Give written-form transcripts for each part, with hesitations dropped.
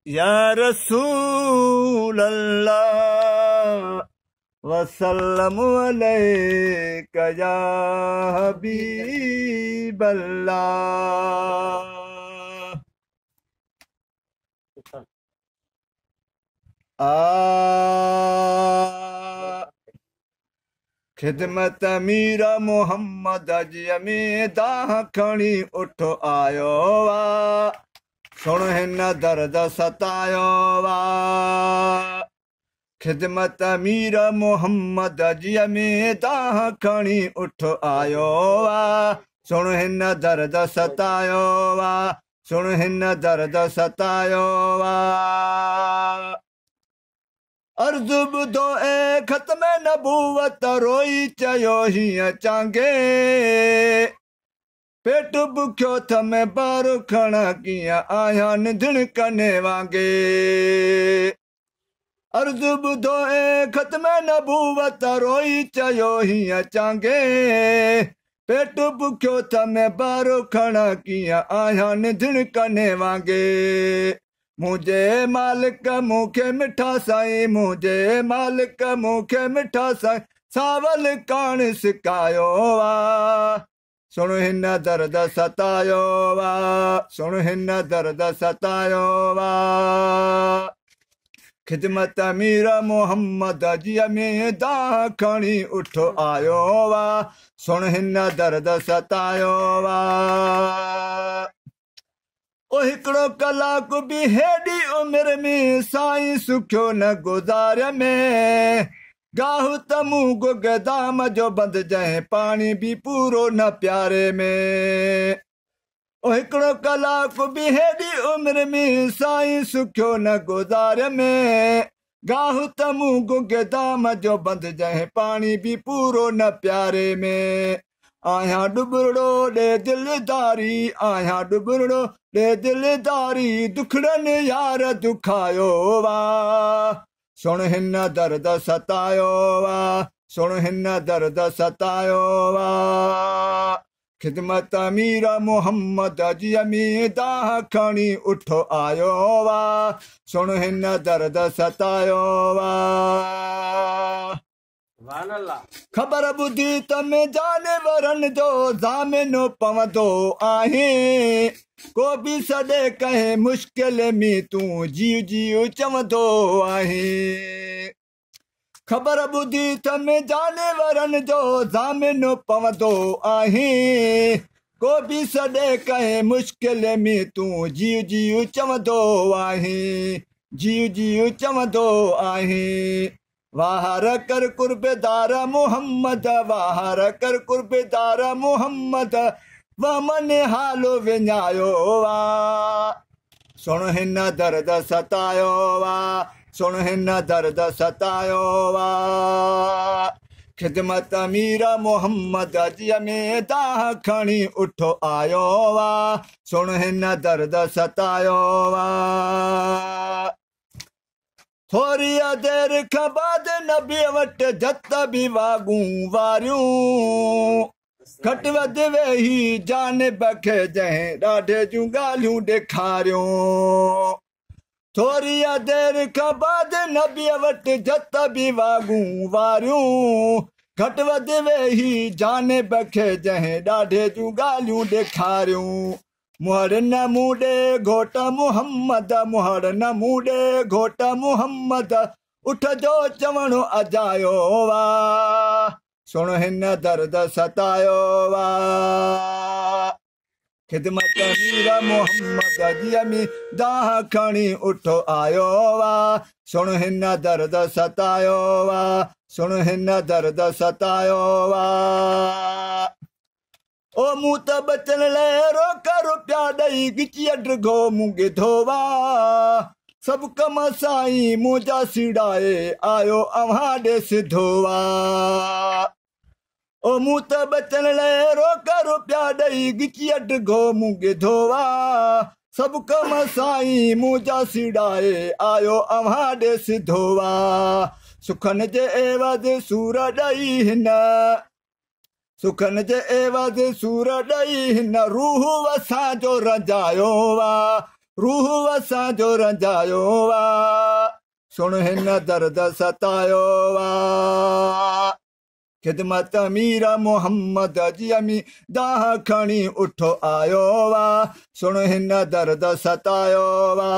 या रसूल अल्लाह वसल्लम अलैका या हबीब अल्लाह। खिदमत मीर मोहम्मद जी में दाह खणी उठ आयो वा, सुन हिन दर्द सतायो वा। खिदमत मीर मोहम्मद जी में दाह खणी उठ आयो वा, सुन हिन दर्द सतायो वा, सुन हिन दर्द सतायो वा। अर्ज़ु ॿुधो ए ख़त्म नबूवत रोई चयो हीअं चांगे, पेट बुखियो थमे बारो खणा कीअं आया निधण कने वांगे। अर्ज़ु ॿुधो ए ख़त्म नबूवत रोई चयो हीअं चांगे, पेट बुखियो थमे बारो खणा कीअं आया निधण कने वांगे। मुझे मालिक मुखे मिठा साईं, मुझे मालिक मुखे मिठा साईं, सावल कान सिकायो वा, सुन हिन दर्द सतायो वा, सुन हिन दर्द सतायो वा। खिदमत मीर मोहम्मद जी में दाह खणी उठ आयो वा, सुन हिन दर्द सतायो वा। ओ हिकड़ो कलाक भी हेडी उम्र में साईं सुखियो न गुज़ार में, गाहु तमू गुगदाम जो बंद जहे पानी भी पूरो न प्यारे में। ओ हिकड़ो कलाक भी हेडी उम्र में साईं सुखियो न गुज़ार में, गाहु तमू गुगदाम जो बंद जहे पानी भी पूरो न प्यारे में। आया डुबड़ो डे दिलदारी, आया डुबड़ो डे दिलदारी, दुखड़न यार दुखायो वा, सुन हिन दर्द सतायो वा, सुन हिन दर्द सतायो वा। खिदमत मीर मोहम्मद जी में दाह खणी उठ आयो वा, सुन हिन दर्द सतायो वा। खबर बुधी तमे जानवरन जो ज़ामिनो पवंदो आहे, को भी सॾे कहे मुश्किल में तूं जीव जीव चवंदो आहे। खबर बुधी तमे जानवरन जो ज़ामिनो पवंदो आहे, को भी सॾे कहे मुश्किल में तूं जीव जीव चवंदो आहे, जीव जीव चवंदो आहे। वाहर कर कुर्बेदार मोहम्मद, वाहर कर कुर्बेदार मोहम्मद, वमन हालो विञायो वा, सुन हिन दर्द सतायो वा, सुन हिन दर्द सतायो वा। खिदमत मीर मोहम्मद जी में दाह खणी उठ आयो वा, सुन हिन दर्द सतायो वा। थोरी देर खां बाद नबी वटि जत बि वागूं वारियूं, घटि वधि वेही जानिब खे जंहिं ॾाढे जूं ॻाल्हियूं ॾेखारियूं। थोरी देर खां बाद नबी वटि जत बि वागूं वारियूं, घटि वधि वेही जानिब खे जंहिं ॾाढे जूं ॻाल्हियूं ॾेखारियूं। मुहर न मूडे घोट मुहम्मद, मुहर न मूडे घोट मुहम्मद, उठ जो चवणो अजायो वा, सुन हिन दर्द सतायो वा। खिदमत मीर मोहम्मद जी में दाह खणी उठ आयो वा, सुन हिन दर्द सतायो वा, सुन हिन दर्द सतायो वा। ओ मूं त बचन लाइ रोक रुपया ॾेई गिची अड्रगो मूं गिधो वा, सभु कम साईं मुंहिंजा सीड़ाए आयो अव्हां ॾे सिधो वा। ओ मूं त बचन लाइ रोक रुपया ॾेई गिची अड्रगो मूं गिधो वा, सभु कम साईं मुंहिंजा सीड़ाए आयो अव्हां ॾे सिधो वा। सुखन जे एवज़ सूर ॾेई हिन, सुखन जे एवज़ सूर ॾेई हिन रूह वसां जो रंजायो वा रूह वसां जो रंजायो वा सुन हिन दर्द सतायो वा खिदमत मीर मोहम्मद जी अमी दाह खणी उठो आयो वा सुन हिन दर्द सतायो वा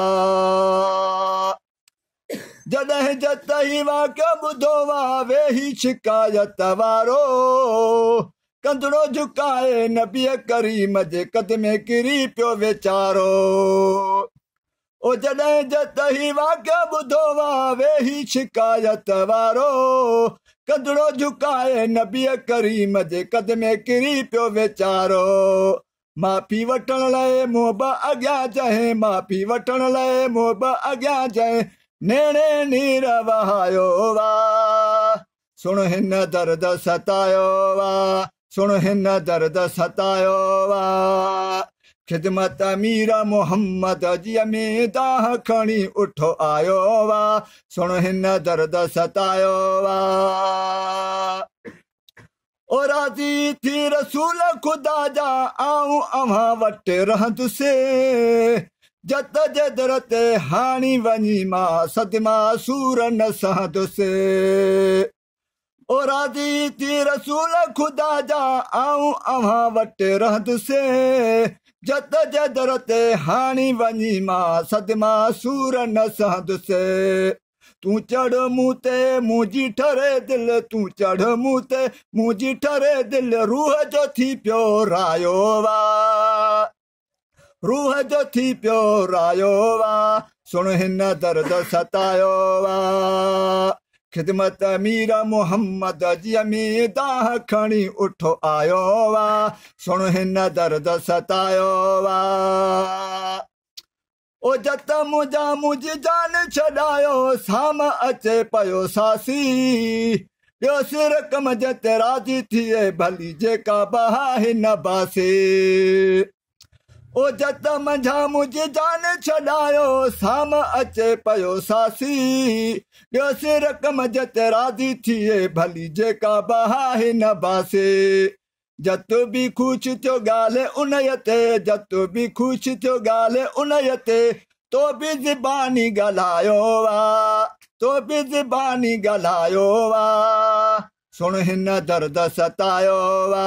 जॾहिं जतई वाक़ियो ॿुधो वा वेही शिकायत वारो कंदड़ो झुकाए नबीअ करीम जे क़दमे किरी पियो वीचारो ओ जॾहिं जतई वाक़ियो ॿुधो वा वेही शिकायत वारो कंदड़ो झुकाए नबीअ करीम जे क़दमे किरी पियो वीचारो माफ़ी वठण लाइ मूं बि अॻियां चई माफ़ी वठण लाइ मूं बि अॻियां चई नेणे नीर वहायो वा सुन हिन दर्द सतायो वा सुन हिन दर्द सतायो वा खिदमत मीर मोहम्मद जी में दाह खणी उठो आयो वा सुन हिन दर्द सतायो वा ओ राज़ी थी रसूल खुदा जा आऊं अव्हां वटि रहंदुसि जत जे दर ते हाणी वञी मां सदमा सूर न सहंदुसि ओ राज़ी थी रसूल खुदा जा आऊं अव्हां वटि रहंदुसि जत जे दर ते हाणी वञी मां सदमा सूर न सहंदुसि तूं चढ़ मूं ते मुंहिंजी ठरे दिलि तूं चढ़ मूं ते मुंहिंजी ठरे दिलि रूह जो थी पियो रायो वा रूह जो थी पियो रायो वा सुन हिन दर्द सतायो वा खिदमत मीर मोहम्मद जी में दाह खणी उठो आयो वा सुन हिन दर्द सतायो वा ओ जत मुंहिंजा मुंहिंजी जान छॾायो साम अचे पियो सासी ॿियो सिर कम जते राज़ी थिए भली जेका बहा हिन बासी ओ जत मंझा मुंहिंजी जान छॾायो साम अचे पियो सासी ॿियो सिर कम जते राज़ी थिए भली जेका बहा हिन बासी जत बि ख़ुशि थियो ॻाल्हि उनय ते जत बि ख़ुशि थियो ॻाल्हि उनय ते तो बि ज़बानी ॻाल्हायो वा तो बि ज़बानी ॻाल्हायो वा सुन हिन दर्द सतायो वा